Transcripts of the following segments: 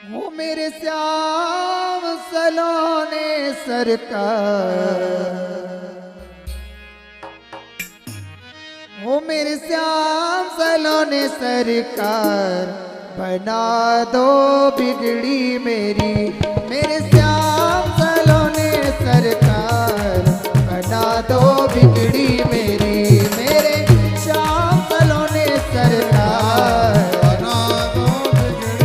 वो मेरे श्याम सलोने सरकार, वो मेरे श्याम सलोने सरकार, बना दो बिगड़ी मेरी। मेरे श्याम सलोने सरकार, बना दो बिगड़ी मेरी। मेरे श्याम सलोने सरकार, बना दो बिगड़ी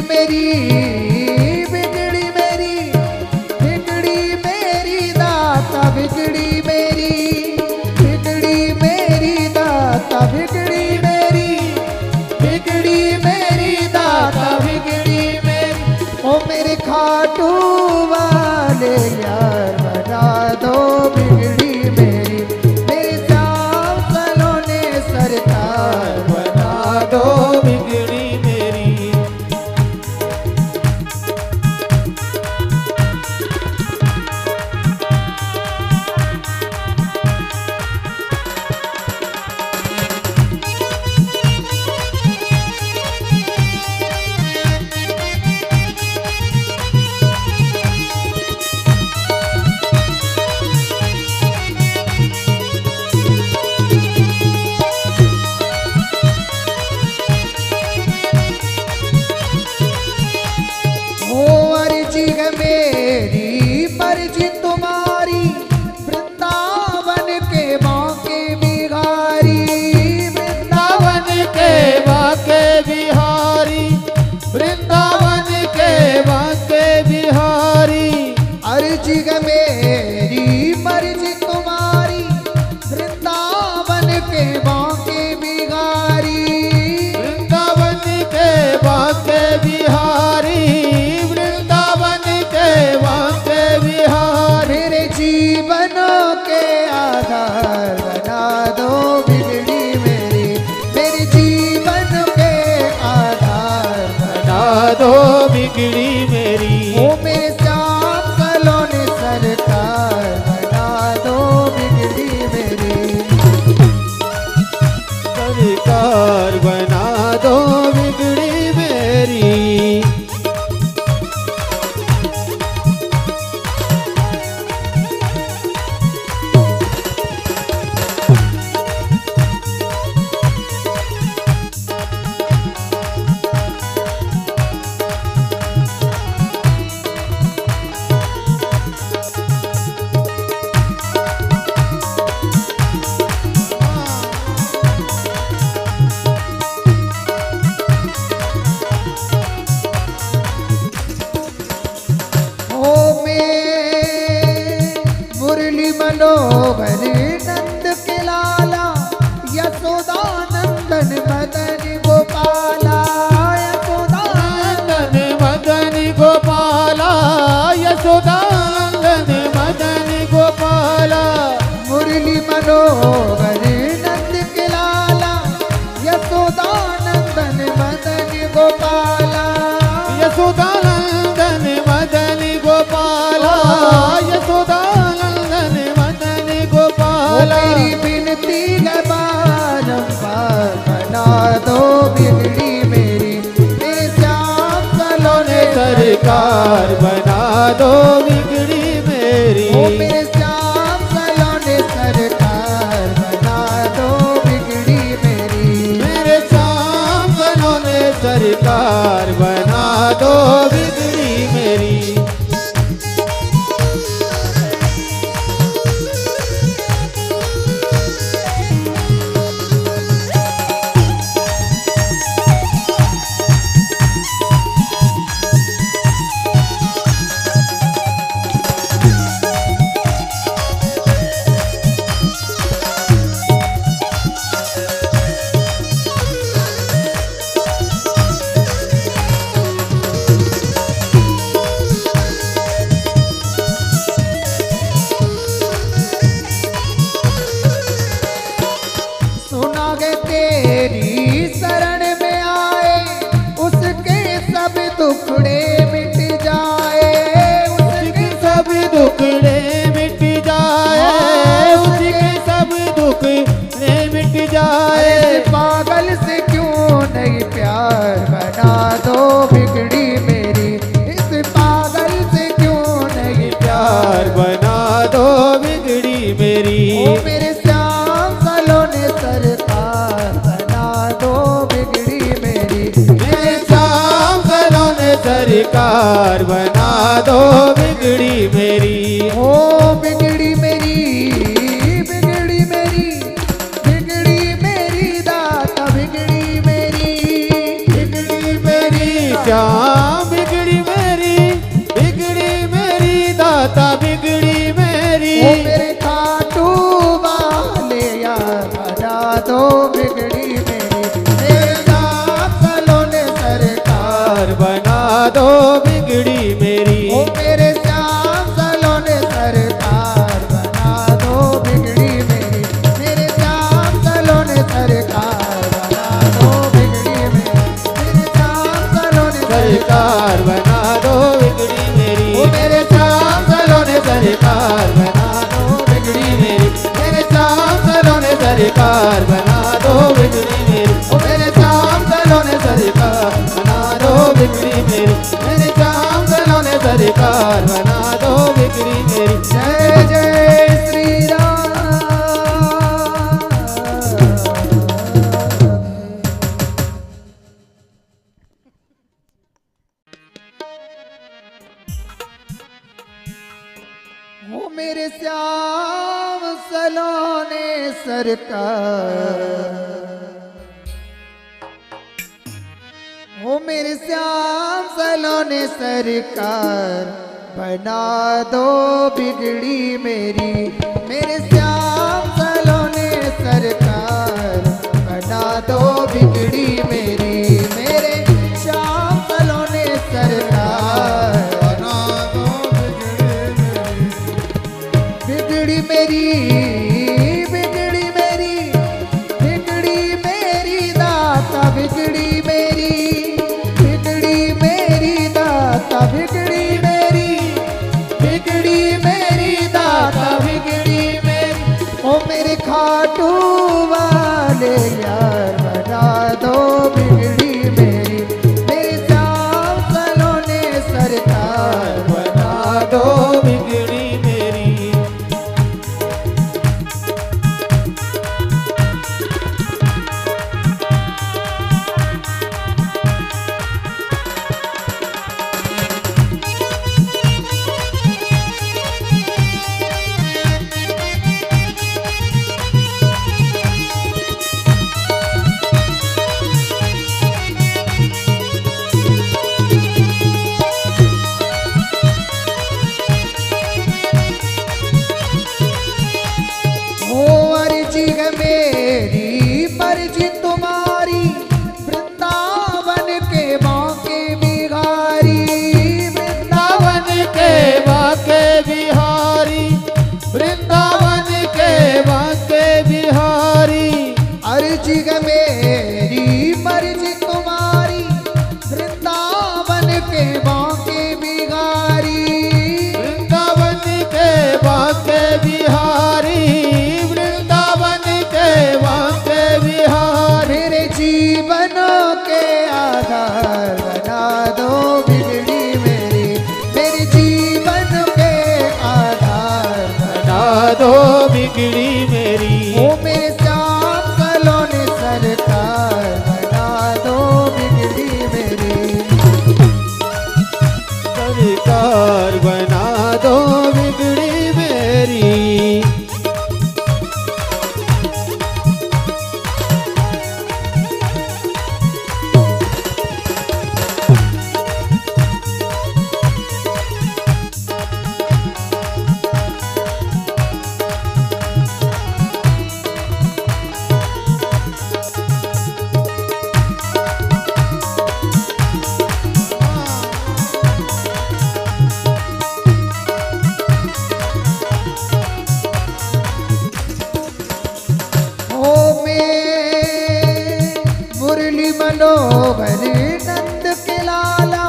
मेरी। बिगड़ी मेरी, बिगड़ी मेरी दाता, बिगड़ी मेरी, बिगड़ी मेरी दाता, बिगड़ी मेरी, बिगड़ी मेरी दाता, बिगड़ी मेरी। ओ मेरे खाटू वाले यार, बना दो बिगड़ी मेरी। मेरे श्याम सलोने सरकार, बना दो बिगड़ी मेरी। मेरी मर्जी तुम्हारी, वृंदावन के बांके बिहारी, वृंदावन के बांके बिहारी, वृंदावन के बांके बिहारी। अर्जी मेरी मर्जी तुम्हारी, वृंदावन के बांके बिहारी, वृंदावन के बांके बिहारी, मेरे जीवन के आधार, बना दो बिगड़ी मेरी। मेरे जीवन के आधार, बना दो बिगड़ी मेरी। ओ मेरे श्याम सलोने सरकार, बना दो बिगड़ी मेरी। सरकार, बना दो बिगड़ी मेरी। मनोहर नंद के लाला, यशोदानंदन मदन गोपाला, यशोदानंदन मदन गोपाला, यशोदानंदन मदन गोपाला। मुरली मनोहर नंद के लाला, यशोदानंदन मदन गोपाला, यशोदानंदन मदन गोपाला, यशोदानंदन मदन गोपाला। मेरी बिनती है बारंबार, बना दो बिगड़ी मेरी। मेरे श्याम सलोने सरकार, बना दो बिगड़ी मेरी। ओ मेरे श्याम सलोने सरकार, बना दो बिगड़ी मेरी। मेरे श्याम सलोने सरकार, बना दो बिगड़ी मेरी। सरकार बना दो बिगड़ी मेरी। ओ बिगड़ी मेरी, बिगड़ी मेरी, बिगड़ी मेरी दाता बिगड़ी मेरी, बिगड़ी मेरी श्याम बिगड़ी मेरी, बिगड़ी मेरी दाता बिगड़ी मेरी। ओ मेरे खाटू वाले यार बना दो बिगड़ी मेरी, मेरे नाम सलोने सरकार बना दो बिगड़ी मेरी। ओ मेरे श्याम सलोने सरकार बना दो बिगड़ी मेरी, मेरे श्याम सलोने सरकार बना दो बिगड़ी मेरी, मेरे श्याम सलोने सरकार बना दो बिगड़ी मेरी। ओ मेरे श्याम सलोने सरकार बना दो बिगड़ी मेरी, मेरे श्याम सलोने सरकार बना दो बिगड़ी मेरी। ओ मेरे श्याम सलोने सरकार बना दो बिगड़ी मेरी, मेरे श्याम सलोने सरकार बना दो बिगड़ी मेरी। जय जय श्री राम। ओ मेरे श्याम सलोने सरकार, ओ मेरे श्याम सलोने सरकार बना दो बिगड़ी मेरी, मेरे श्याम सलोने सरकार बना दो बिगड़ी मेरी, मेरे श्याम सलोने सरकार बना दो बिगड़ी मेरी, बिगड़ी मेरी, बिगड़ी मेरी दाता बिगड़ी मेरी, बिगड़ी मेरी दाता बिगड़ी मेरी, बिगड़ी मेरी दाता बिगड़ी मेरी। ओ मेरे खाटू वाले यार बना दो बिगड़ी मेरी, मेरे श्याम सलोने सरकार बना दो बिगड़ी मेरी। ओ अर्जी है मेरी मर्जी तुम्हारी, वृंदावन के बांके बिहारी, वृंदावन के बांके बिहारी, वृंदावन के बांके बिहारी। अर्जी है मेरी मर्जी तुम्हारी, वृंदावन के बांके बिहारी, वृंदावन के बांके बिहारी, वृंदावन के बांके बिहारी। मेरे जीवन के आधार बना दो बिगड़ी मेरी, मेरे जीवन के आधार बना दो बिगड़ी मेरी। ओ मेरे श्याम सलोने सरकार बना दो बिगड़ी मेरी, सरकार बना दो बिगड़ी मेरी। मनोहर नंद के लाला,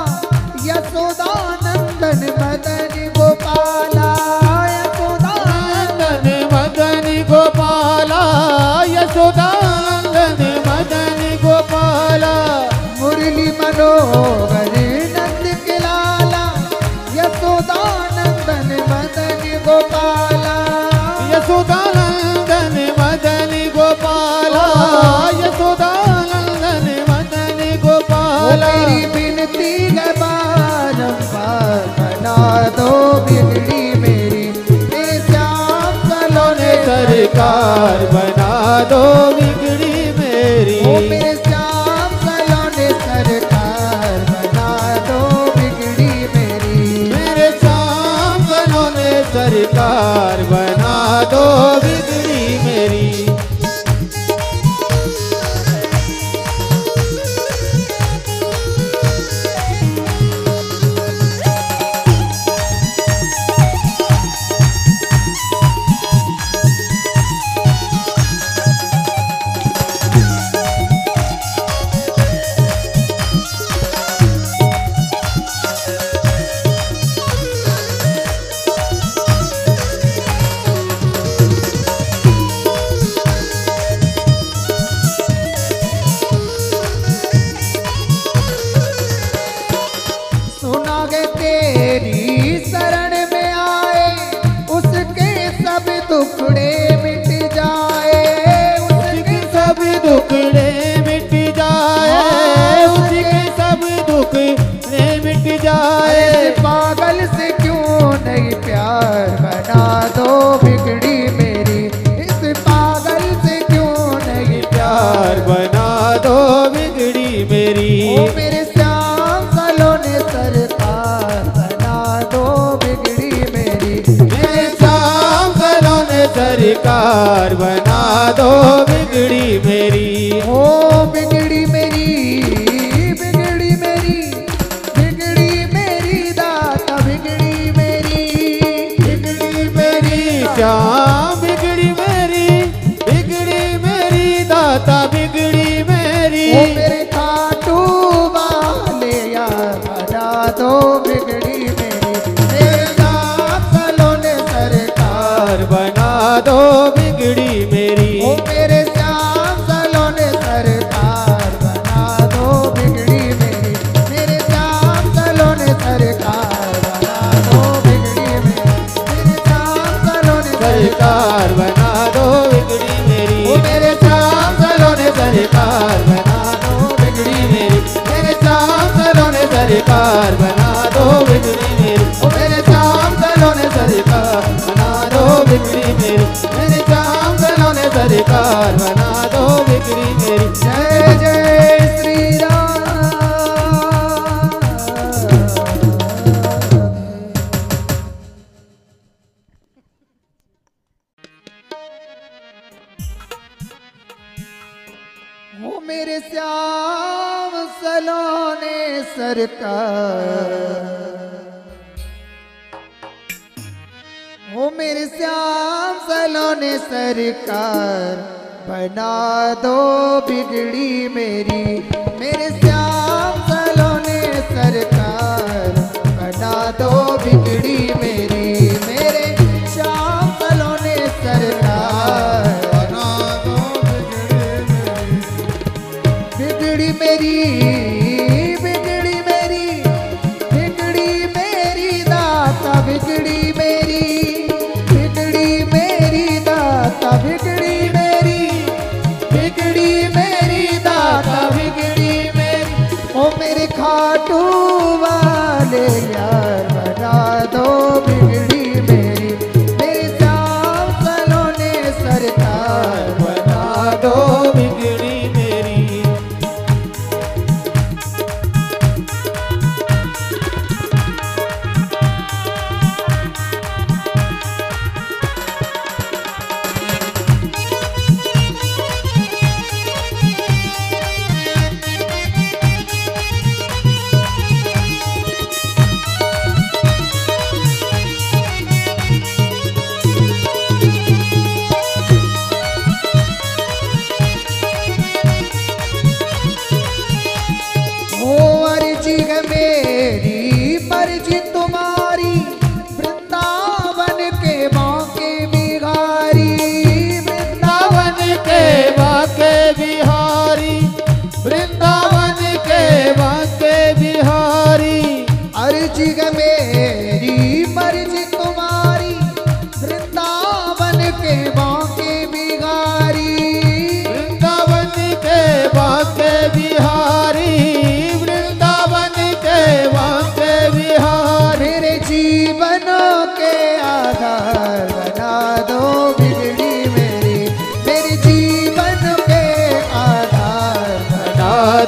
यशोदानंदन मदन गोपाला, यशोदानंदन मदन गोपाला, यशोदानंदन मदन गोपाला। मुरली मनोहर नंद के लाला, यशोदानंदन मदन गोपाला, यशोदानंदन मदन गोपाला, यशोदानंदन मदन गोपाला। बना दो बिगड़ी मेरी। ओ मेरे श्याम सलोने सरकार बना दो बिगड़ी मेरी। मेरे श्याम सलोने सरकार बना दो बिगड़ी मेरी। सुना गे तेरी शरण में आए उसके सब दुखड़े मिट जाए। उसके सब दुखड़े मिट जाए। उसके सब दुखड़े मिट जाए। इस पागल से क्यों नहीं प्यार बना दो बिगड़ी मेरी। इस पागल से क्यों नहीं प्यार बना दो बिगड़ी मेरी। ओ मेरे श्याम सलोने सरकार बना दो बिगड़ी मेरी। मेरे श्याम सलोने सरकार बना दो बिगड़ी मेरी। ओ बिगड़ी मेरी बिगड़ी मेरी बिगड़ी मेरी दाता बिगड़ी मेरी। बिगड़ी मेरी श्याम बिगड़ी मेरी दाता बिगड़ी मेरी। ओ मेरे खाटू वाले यार बना दो बिगड़ी मेरी। मेरे श्याम सलोने सरकार बना दो बिगड़ी मेरी। ओ मेरे श्याम सलोने सरकार बना दो बिगड़ी मेरी। मेरे श्याम सलोने सरकार बना दो बिगड़ी मेरी। मेरे श्याम सलोने सरकार बना दो बिगड़ी मेरी। ओ मेरे श्याम सलोने सरकार बना दो बिगड़ी मेरी। मेरे श्याम सलोने सरकार बना दो बिगड़ी मेरी। ओ मेरे श्याम सलोने सरकार बना दो बिगड़ी मेरी। मेरे श्याम सलोने सरकार बना दो बिगड़ी मेरी। जय जय श्री राम। ओ मेरे श्याम सलोने सरकार। ओ मेरे श्याम सलोने सरकार बना दो बिगड़ी मेरी। मेरे श्याम सलोने सरकार बना दो बिगड़ी मेरी। मेरे श्याम सलोने सरकार बना दो बिगड़ी मेरी। बिगड़ी मेरी बिगड़ी मेरी दाता बिगड़ी मेरी। बिगड़ी मेरी दाता बिगड़ी मेरी। बिगड़ी मेरी दाता बिगड़ी मेरी। ओ मेरे खाटू वाले यार बना दो बिगड़ी मेरी। मेरे श्याम सलोने सरकार बना दो बिगड़ी मेरी।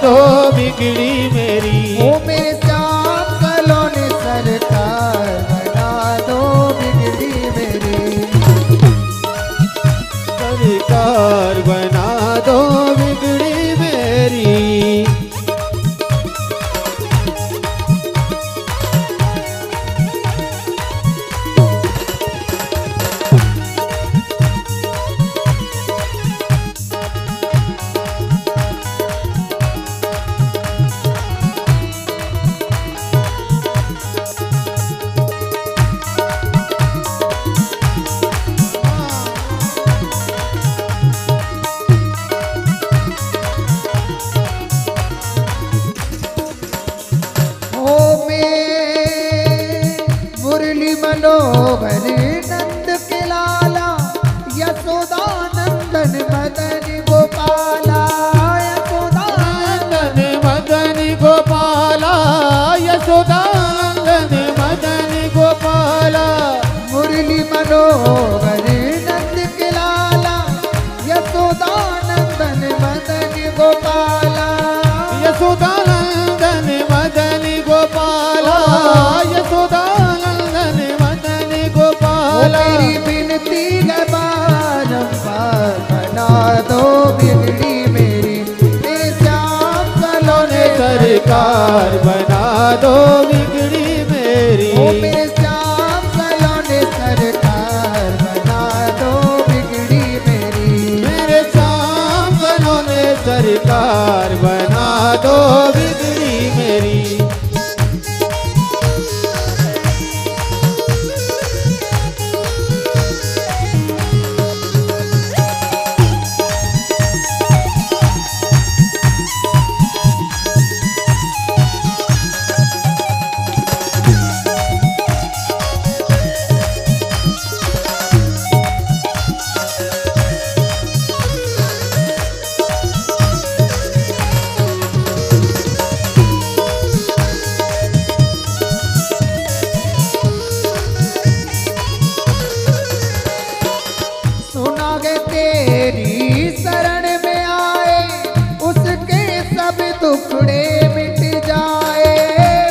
दो बिगड़ी मेरी। ओ मेरे श्याम सलोने सरकार बना दो बिगड़ी मेरी। सरकार बना दो बिगड़ी मेरी। मनोहर नंद के लाला यशोदानंदन मदन गोपाला। यशोदानंदन मदन गोपाला। यशोदानंदन मदन गोपाला। मुरली मनोहर नंद के लाला यशोदानंदन मदन गोपाला। यशोदानंदन मदन गोपाला। यशोदानंदन मदन गोपाला। मेरी बिनती है बारंबार बना दो बिगड़ी मेरी। मेरे श्याम सलोने सरकार बना दो बिगड़ी मेरी। ओ मेरे श्याम सलोने सरकार बना दो बिगड़ी मेरी। मेरे श्याम सलोने सरकार बना दो बिगड़ी मेरी। सुना गे तेरी शरण में आए उसके सब दुखड़े मिट जाए।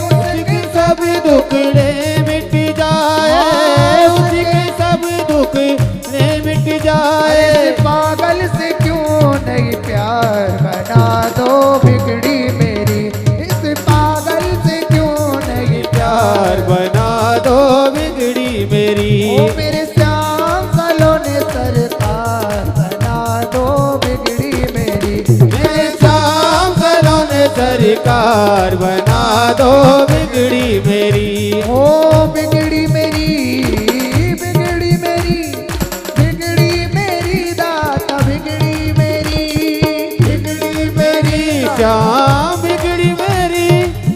उसके सब दुखड़े मिट जाए। उसके सब दुखड़े मिट जाए। पागल से क्यों नहीं प्यार बना दो बिगड़ी मेरी। इस पागल से क्यों नहीं प्यार बना दो बिगड़ी मेरी। ओ मेरे श्याम सलोने सरकार बना दो बिगड़ी मेरी। मेरे श्याम सलोने सरकार बना दो बिगड़ी मेरी। ओ बिगड़ी मेरी बिगड़ी मेरी बिगड़ी मेरी दाता बिगड़ी मेरी। बिगड़ी मेरी श्याम बिगड़ी मेरी।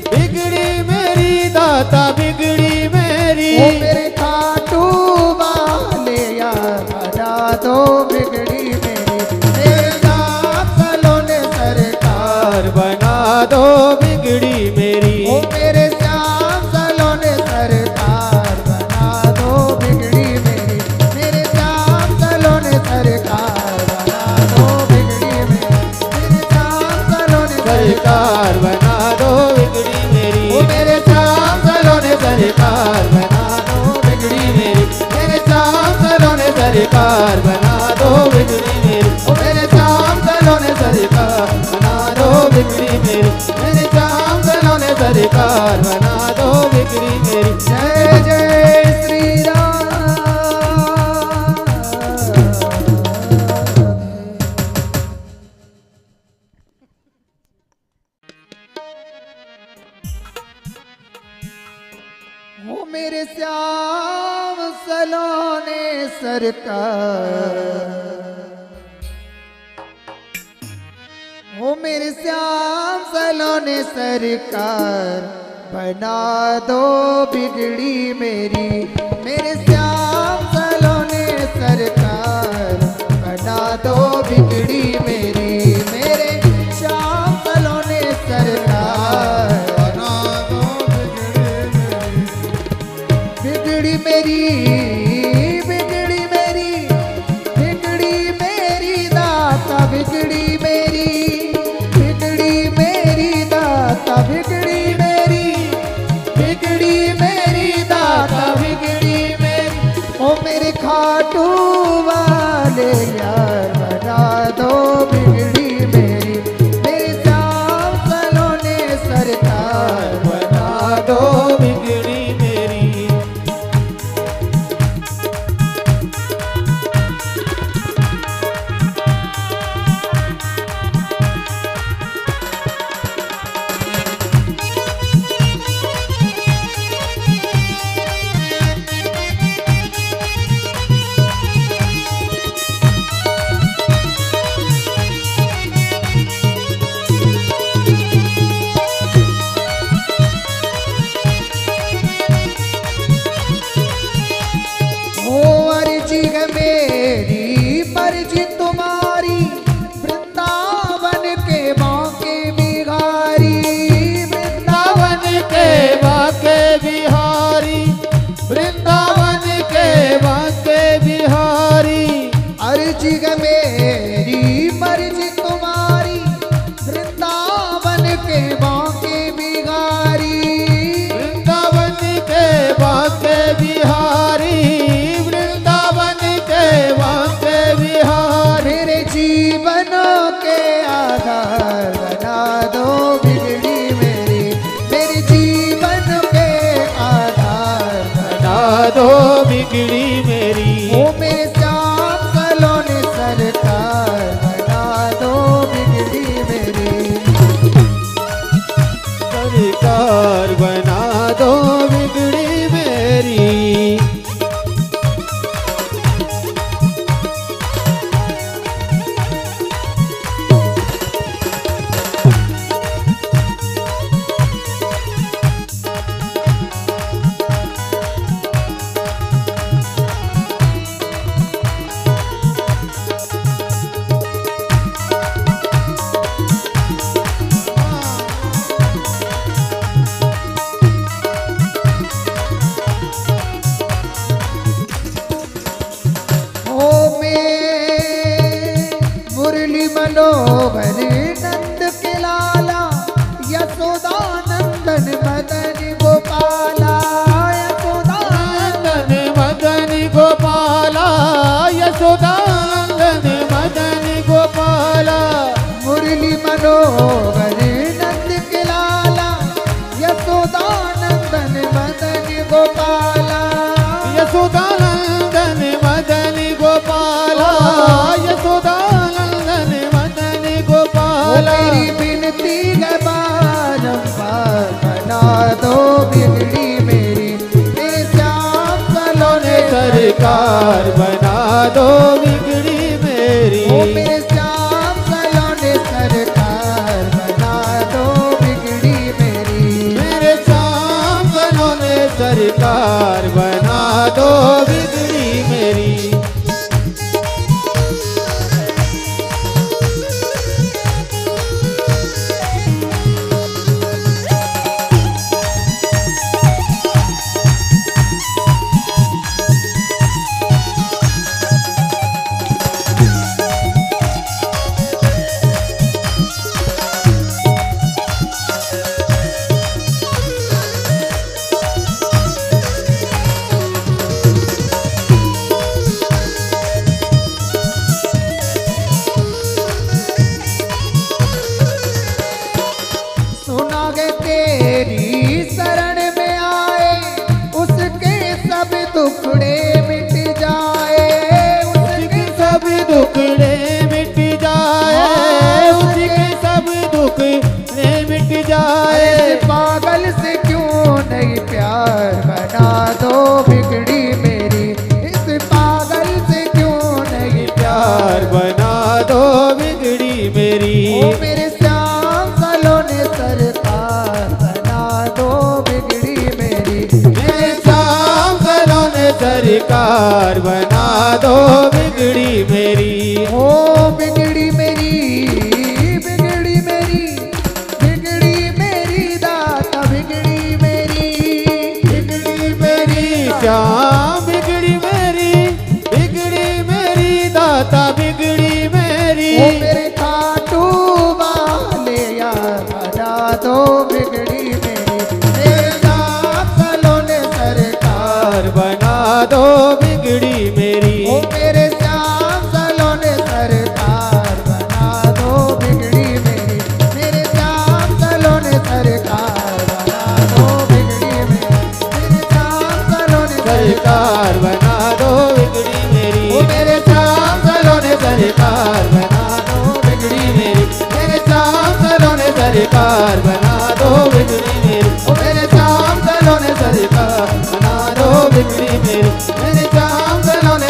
बिगड़ी मेरी दाता बिगड़ी मेरी। ओ मेरे खाटू वाले यार बना दो बिगड़ी मेरी। मेरे श्याम सलोने सरकार बना दो बिगड़ी मेरी। ओ मेरे श्याम सलोने सरकार बना दो बिगड़ी मेरी। मेरे श्याम सलोने सरकार बना दो बिगड़ी मेरी। मेरे श्याम सलोने सरकार बना दो बिगड़ी मेरी। ओ मेरे श्याम सलोने सरकार बना दो बिगड़ी मेरी। मेरे श्याम सलोने सरकार बना दो बिगड़ी मेरी। ओ मेरे श्याम सलोने सरकार बना दो बिगड़ी मेरी। मेरे श्याम सलोने सरकार बना दो बिगड़ी मेरी। जय जय श्री राम। ओ मेरे श्याम सलोने सरकार। ओ मेरे श्याम सलोने सरकार बना दो बिगड़ी मेरी। मेरे श्याम सलोने सरकार बना दो बिगड़ी मेरी। मेरे श्याम सलोने सरकार बना दो बिगड़ी मेरी। बिगड़ी मेरी बिगड़ी मेरी दाता बिगड़ी मेरी। बिगड़ी मेरी बिगड़ी मेरी। ओ मेरे श्याम सलोने सरकार बना दो बिगड़ी मेरी। सरकार बना दो बिगड़ी मेरी। मनोहर नंद के लाला यशोदानंदन मदन गोपाला। यशोदानंदन मदन गोपाला। यशोदानंदन मदन गोपाला। मुरली मनोहर नंद के लाला यशोदानंदन मदन गोपाला। यशोदानंदन मदन गोपाला। यशोदानंदन मदन गोपाला। मेरी बिनती है बारंबार बना दो बिगड़ी मेरी। मेरे श्याम सलोने सरकार बना दो बिगड़ी मेरी। ओ मेरे श्याम सलोने सरकार बना दो बिगड़ी मेरी। मेरे श्याम सलोने सरकार बना दो बिगड़ी मेरी। तेरी शरण में आए उसके सब दुखड़े मिट जाए। उसके सब दुखड़े मिट जाए। उसके सब दुखड़े मिट जाए। पागल से क्यों नहीं प्यार बना दो बिगड़ी मेरी। इस पागल से क्यों नहीं प्यार बना दो बिगड़ी मेरी। ओ मेरे श्याम सलोने सरकार बना दो बिगड़ी मेरी। मेरे श्याम सलोने सरकार बना दो बिगड़ी मेरी। ओ बिगड़ी मेरी बिगड़ी मेरी बिगड़ी मेरी दाता बिगड़ी मेरी। बिगड़ी मेरी श्याम बिगड़ी मेरी। बिगड़ी मेरी दाता बिगड़ी मेरी। ओ मेरे खाटू वाले यार बना दो बिगड़ी मेरी। मेरे श्याम सलोने सरकार बना दो बिगड़ी मेरी। ओ मेरे श्याम सलोने सरकार बना दो बिगड़ी मेरी। मेरे श्याम सलोने सरकार बना दो बिगड़ी मेरी। मेरे श्याम सलोने सरकार बना दो बिगड़ी मेरी। ओ मेरे श्याम सलोने सरकार बना दो बिगड़ी मेरी। मेरे श्याम सलोने सरकार बना